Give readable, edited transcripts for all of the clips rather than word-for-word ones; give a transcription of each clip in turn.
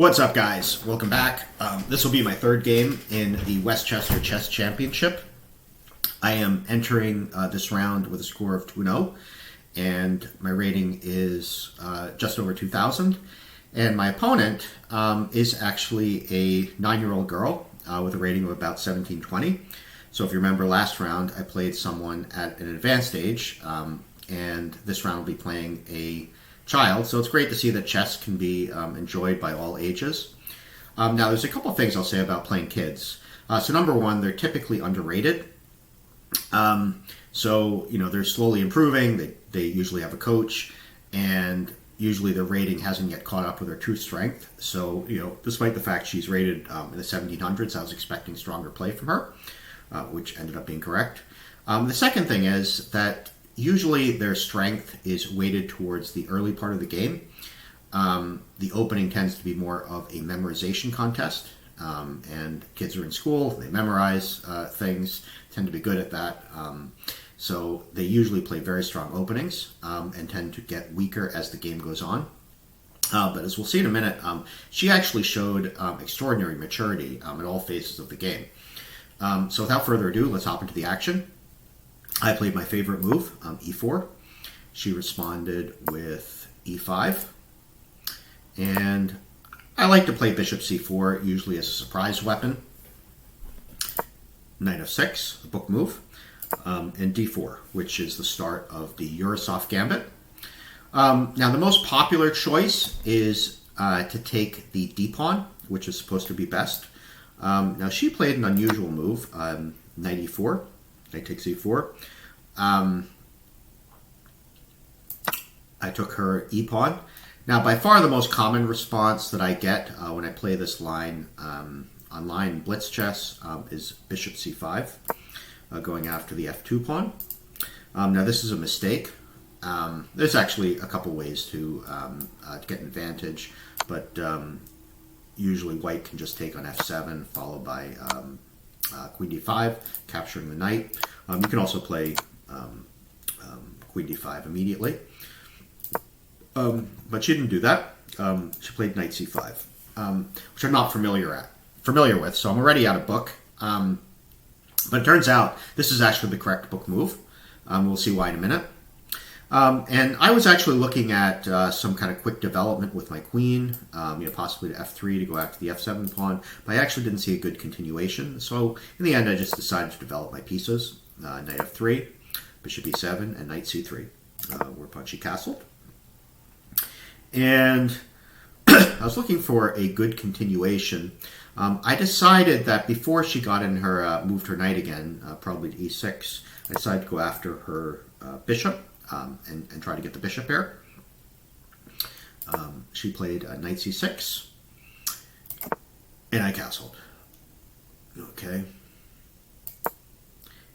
What's up, guys? Welcome back. This will be my third game in the Westchester Chess Championship. I am entering this round with a score of 2-0, and my rating is just over 2,000. And my opponent is actually a 9-year-old girl with a rating of about 1720. So if you remember last round, I played someone at an advanced age, and this round will be playing a child. So it's great to see that chess can be enjoyed by all ages. Now, there's a couple of things I'll say about playing kids. So number one, they're typically underrated. So, they're slowly improving. They usually have a coach, and usually their rating hasn't yet caught up with their true strength. So, despite the fact she's rated in the 1700s, I was expecting stronger play from her, which ended up being correct. The second thing is that usually their strength is weighted towards the early part of the game. The opening tends to be more of a memorization contest, and kids are in school, they memorize things, tend to be good at that. So they usually play very strong openings and tend to get weaker as the game goes on. But as we'll see in a minute, she actually showed extraordinary maturity at all phases of the game. So without further ado, let's hop into the action. I played my favorite move, e4. She responded with e5. And I like to play bishop c4, usually as a surprise weapon. Knight f6, the book move, and d4, which is the start of the Yurosov gambit. Now, the most popular choice is to take the d-pawn, which is supposed to be best. Now, she played an unusual move, knight e4. Knight takes e4. I took her e-pawn. Now, by far the most common response that I get when I play this line online in blitz chess is bishop c5, going after the f2 pawn. Now, this is a mistake. There's actually a couple ways to get an advantage, but usually white can just take on f7, followed by queen d5, capturing the knight. You can also play queen d5 immediately. But she didn't do that. She played knight c5, which I'm not familiar with, so I'm already out of book. But it turns out this is actually the correct book move. We'll see why in a minute. And I was actually looking at some kind of quick development with my queen, possibly to f3 to go after the f7 pawn, but I actually didn't see a good continuation. So in the end, I just decided to develop my pieces. Knight f3, bishop e7, and knight c3, whereupon she castled. And I was looking for a good continuation. I decided that before she got in her, moved her knight again, probably to e6, I decided to go after her bishop. And try to get the bishop here. She played knight c6, and I castled. Okay.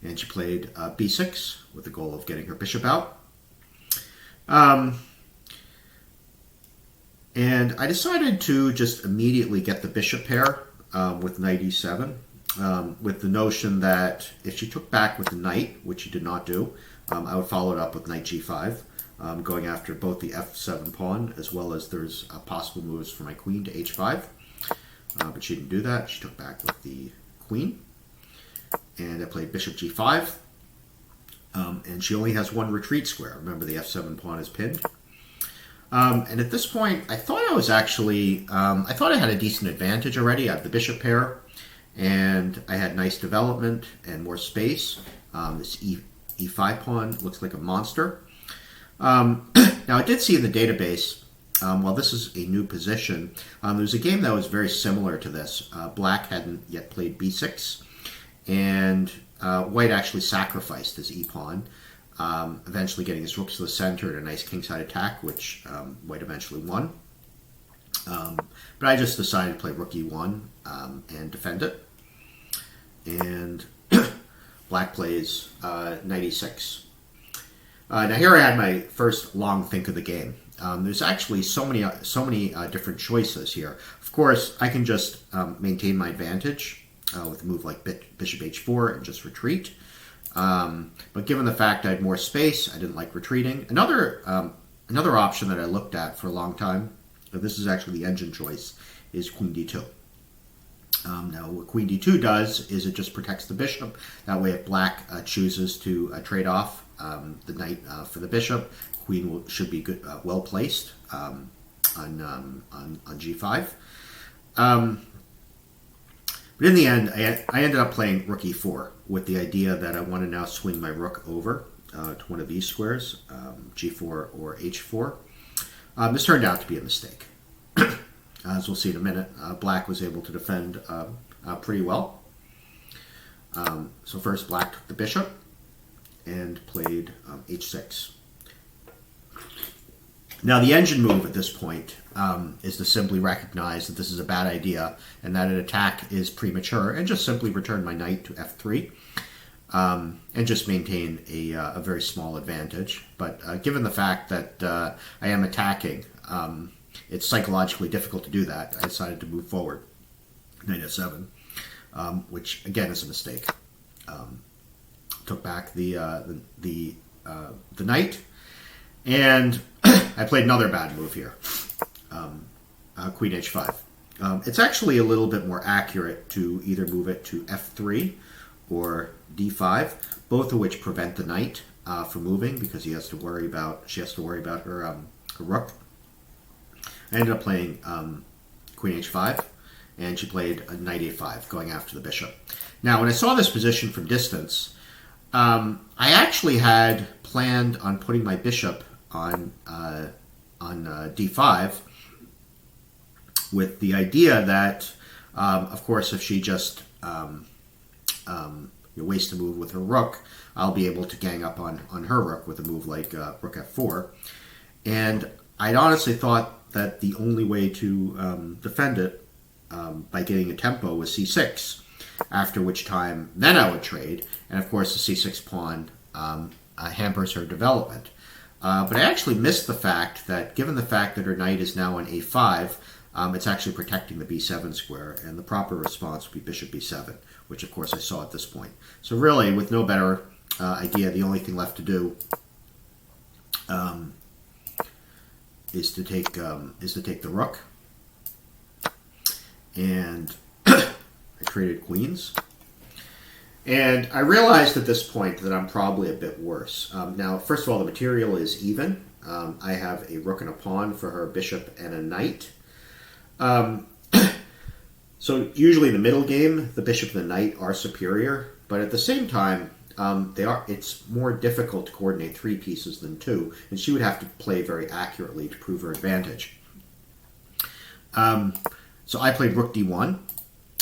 And she played b6 with the goal of getting her bishop out. And I decided to just immediately get the bishop pair with knight e7, with the notion that if she took back with the knight, which she did not do, I would follow it up with knight g5, going after both the f7 pawn as well as there's possible moves for my queen to h5. But she didn't do that. She took back with the queen. And I played bishop g5. And she only has one retreat square. Remember, the f7 pawn is pinned. And at this point, I thought I was actually, I thought I had a decent advantage already. I have the bishop pair, and I had nice development and more space. This e5 pawn looks like a monster. Now, I did see in the database, while this is a new position, there's a game that was very similar to this. Black hadn't yet played b6, and white actually sacrificed his e-pawn, eventually getting his rooks to the center and a nice kingside attack, which white eventually won. But I just decided to play rook e1 and defend it. And black plays knight e6. Now here I had my first long think of the game. There's actually so many different choices here. Of course, I can just maintain my advantage with a move like bishop h4 and just retreat. But given the fact I had more space, I didn't like retreating. Another option that I looked at for a long time but this is actually the engine choice, is queen d2. Now, what queen d2 does is it just protects the bishop. That way, if black chooses to trade off the knight for the bishop, queen should be good, well placed on g5. But in the end, I ended up playing rook e4 with the idea that I want to now swing my rook over to one of these squares, g4 or h4. This turned out to be a mistake. As we'll see in a minute, black was able to defend pretty well. So first, black took the bishop and played h6. Now, the engine move at this point is to simply recognize that this is a bad idea and that an attack is premature, and just simply return my knight to f3 and just maintain a very small advantage. But given the fact that I am attacking, it's psychologically difficult to do that. I decided to move forward, knight f7, which again is a mistake. Took back the knight, and I played another bad move here, queen h5. It's actually a little bit more accurate to either move it to f3 or d5, both of which prevent the knight from moving because she has to worry about her rook. I ended up playing queen h5, and she played a knight a5, going after the bishop. Now, when I saw this position from distance, I actually had planned on putting my bishop on d5, with the idea that, of course, if she just wastes a move with her rook, I'll be able to gang up on her rook with a move like rook f4. And I'd honestly thought that the only way to defend it by getting a tempo was c6, after which time then I would trade, and of course the c6 pawn hampers her development. But I actually missed the fact that, given the fact that her knight is now on a5, it's actually protecting the b7 square, and the proper response would be bishop b7, which of course I saw at this point. So really, with no better idea, the only thing left to do is to take the rook, and I traded queens. And I realized at this point that I'm probably a bit worse. Now, first of all, the material is even. I have a rook and a pawn for her bishop and a knight. So usually in the middle game, the bishop and the knight are superior, but at the same time, it's more difficult to coordinate three pieces than two, and she would have to play very accurately to prove her advantage. So I played rook d1,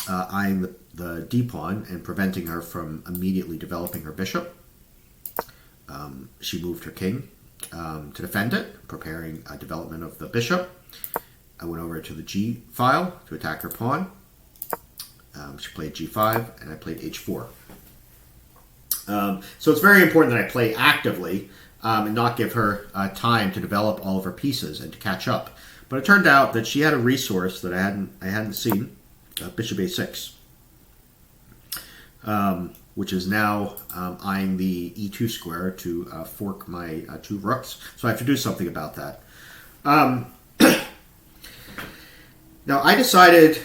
eyeing the d-pawn and preventing her from immediately developing her bishop. She moved her king to defend it, preparing a development of the bishop. I went over to the g file to attack her pawn. She played g5, and I played h4. So it's very important that I play actively and not give her time to develop all of her pieces and to catch up. But it turned out that she had a resource that I hadn't seen, bishop a6, which is now eyeing the e2 square to fork my two rooks. So I have to do something about that. Now I decided,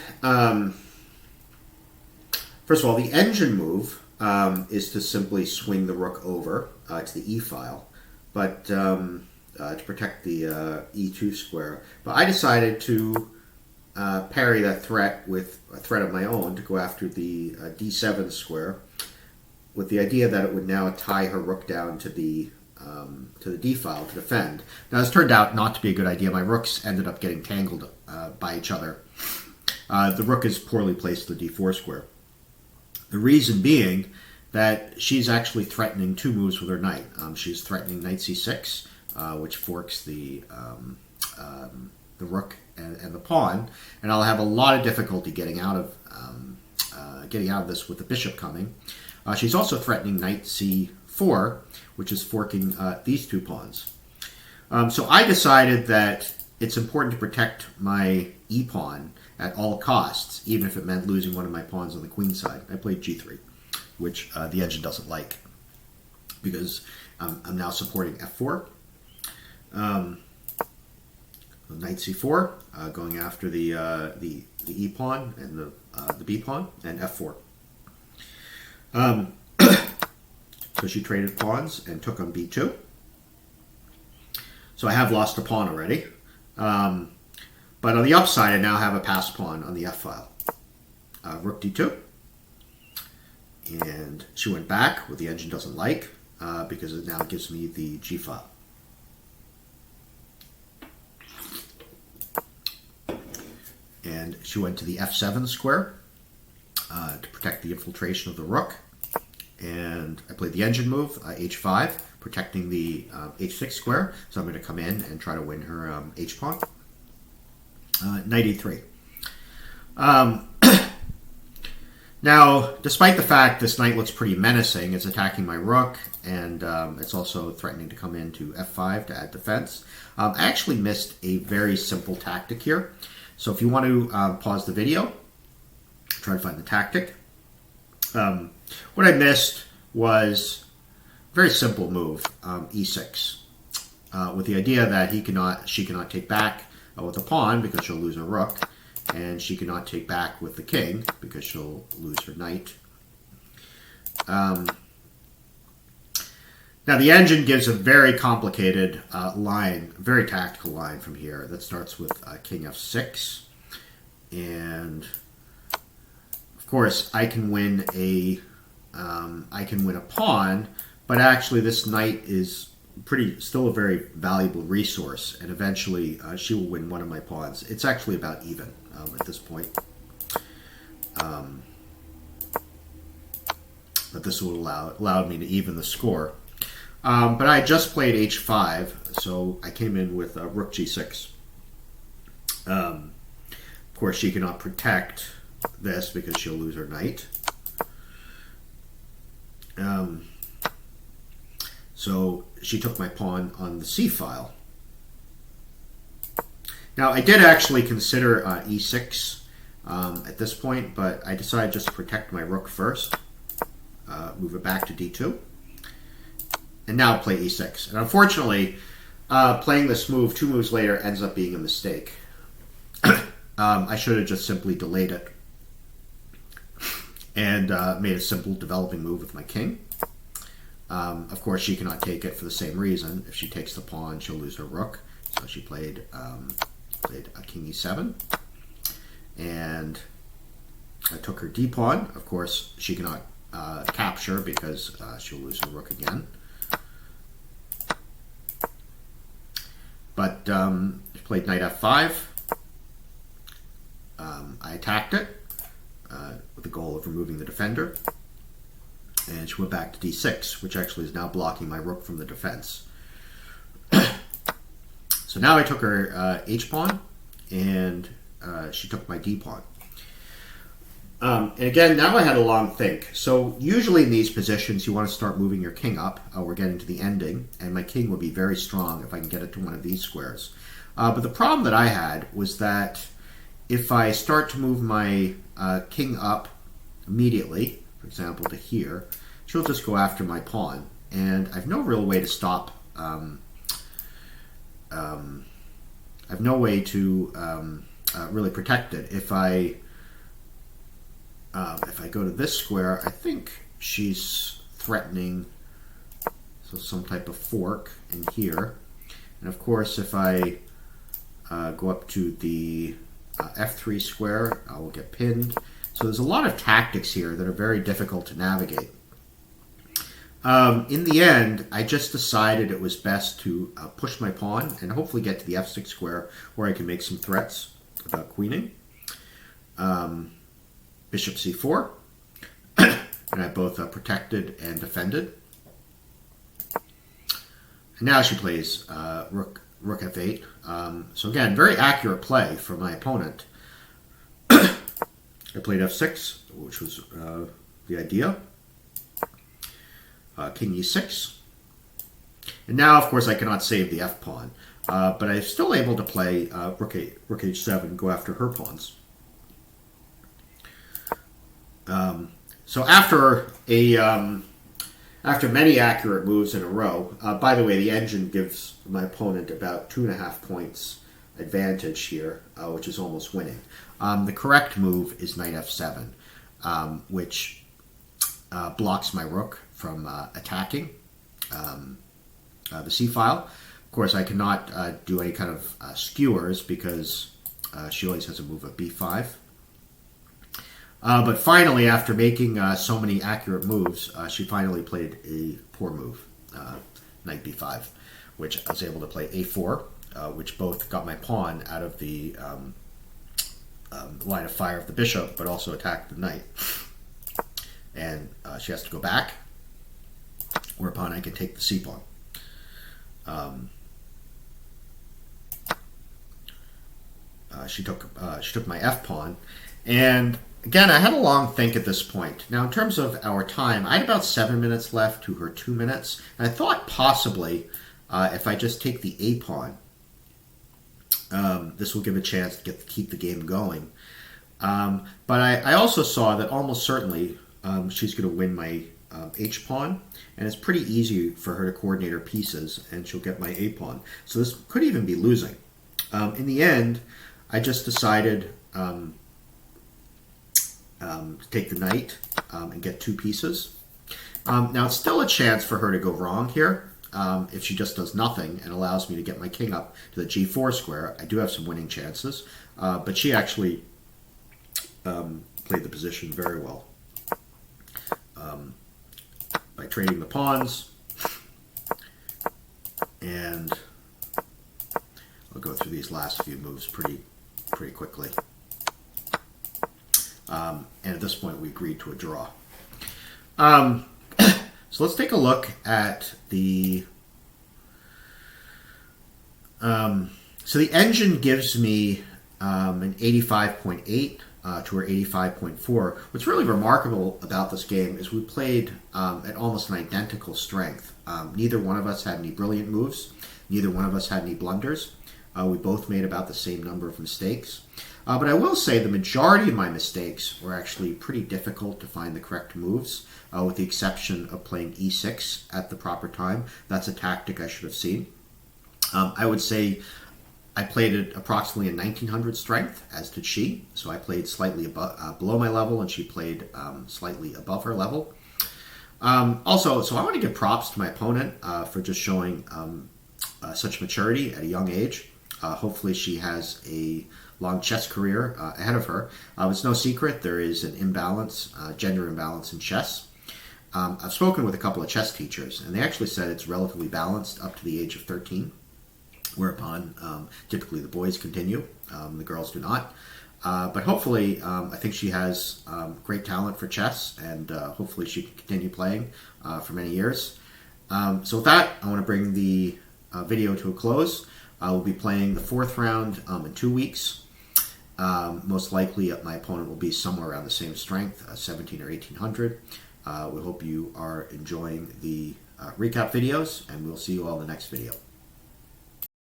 first of all, the engine move is to simply swing the rook over to the e file, but to protect the e2 square. But I decided to parry that threat with a threat of my own to go after the d7 square, with the idea that it would now tie her rook down to the d file to defend. Now this turned out not to be a good idea. My rooks ended up getting tangled by each other. The rook is poorly placed to the d4 square. The reason being that she's actually threatening two moves with her knight. She's threatening knight c6, which forks the rook and the pawn, and I'll have a lot of difficulty getting out of this with the bishop coming. She's also threatening knight c4, which is forking these two pawns. So I decided that it's important to protect my e-pawn at all costs, even if it meant losing one of my pawns on the queen side. I played g3, which the engine doesn't like, because I'm now supporting f4. Knight c4, going after the e pawn and the b pawn, and f4. So she traded pawns and took on b2. So I have lost a pawn already. But on the upside, I now have a passed pawn on the f file. Rook d2. And she went back, what the engine doesn't like, because it now gives me the g file. And she went to the f7 square to protect the infiltration of the rook. And I played the engine move, h5, protecting the h6 square. So I'm going to come in and try to win her h-pawn. Knight e3. Now, despite the fact this knight looks pretty menacing, it's attacking my rook, and it's also threatening to come into f5 to add defense. I actually missed a very simple tactic here. So if you want to pause the video, try to find the tactic. What I missed was a very simple move, e6, with the idea that she cannot take back with a pawn because she'll lose her rook, and she cannot take back with the king because she'll lose her knight. Now the engine gives a very complicated line, a very tactical line from here that starts with king f6, and of course I can win a pawn, but actually this knight is still a very valuable resource, and eventually she will win one of my pawns. It's actually about even at this point. But this will allow me to even the score. But I just played h5, so I came in with rook g6. Of course, she cannot protect this because she'll lose her knight. So she took my pawn on the c file. Now I did actually consider e6 at this point, but I decided just to protect my rook first, move it back to d2, and now play e6. And unfortunately, playing this move 2 moves later ends up being a mistake. I should have just simply delayed it and made a simple developing move with my king. Of course, she cannot take it for the same reason. If she takes the pawn, she'll lose her rook. So she played a king e7, and I took her d-pawn. Of course, she cannot capture because she'll lose her rook again. But she played knight f5. I attacked it with the goal of removing the defender. And she went back to d6, which actually is now blocking my rook from the defense. So now I took her h-pawn, and she took my d-pawn. And again, now I had a long think. So usually in these positions, you want to start moving your king up. We're getting to the ending, and my king would be very strong if I can get it to one of these squares. But the problem that I had was that if I start to move my king up immediately, for example, to here, she'll just go after my pawn, and I have no real way to stop. I have no way to really protect it. If I go to this square, I think she's threatening some type of fork in here, and of course, if I go up to the f3 square, I will get pinned. So there's a lot of tactics here that are very difficult to navigate. In the end, I just decided it was best to push my pawn and hopefully get to the f6 square where I can make some threats about queening. Bishop c4, and I both protected and defended. And now she plays rook f8. So again, very accurate play for my opponent. I played f6, which was the idea. King e6. And now, of course, I cannot save the f-pawn. But I'm still able to play rook h7, go after her pawns. So after many accurate moves in a row, by the way, the engine gives my opponent about 2.5 points advantage here, which is almost winning. The correct move is knight f7, which blocks my rook from attacking the c file. Of course, I cannot do any kind of skewers because she always has a move of b5. But finally, after making so many accurate moves, she finally played a poor move, knight b5, which I was able to play a4, which both got my pawn out of the line of fire of the bishop, but also attacked the knight. And she has to go back, whereupon I can take the c-pawn. She took my f-pawn, and again, I had a long think at this point. Now, in terms of our time, I had about 7 minutes left to her 2 minutes, and I thought possibly if I just take the a-pawn, this will give a chance to keep the game going. But I also saw that almost certainly she's going to win my h-pawn, and it's pretty easy for her to coordinate her pieces, and she'll get my a-pawn. So this could even be losing. In the end, I just decided to take the knight and get 2 pieces. Now, it's still a chance for her to go wrong here. If she just does nothing and allows me to get my king up to the g4 square, I do have some winning chances. But she actually played the position very well by trading the pawns. And I'll go through these last few moves pretty quickly. And at this point, we agreed to a draw. So let's take a look at the... so the engine gives me an 85.8 to her 85.4. What's really remarkable about this game is we played at almost an identical strength. Neither one of us had any brilliant moves. Neither one of us had any blunders. We both made about the same number of mistakes. But I will say the majority of my mistakes were actually pretty difficult to find the correct moves, with the exception of playing e6 at the proper time. That's a tactic I should have seen. I would say I played at approximately a 1900 strength, as did she. So I played slightly below my level, and she played slightly above her level. Also, so I want to give props to my opponent for just showing such maturity at a young age. Hopefully she has a long chess career ahead of her. It's no secret there is an imbalance, gender imbalance in chess. I've spoken with a couple of chess teachers, and they actually said it's relatively balanced up to the age of 13, whereupon typically the boys continue, the girls do not. But hopefully, I think she has great talent for chess, and hopefully she can continue playing for many years. So with that, I want to bring the video to a close. We'll be playing the 4th round in 2 weeks. Most likely, my opponent will be somewhere around the same strength, 17 or 1800. We hope you are enjoying the recap videos, and we'll see you all in the next video.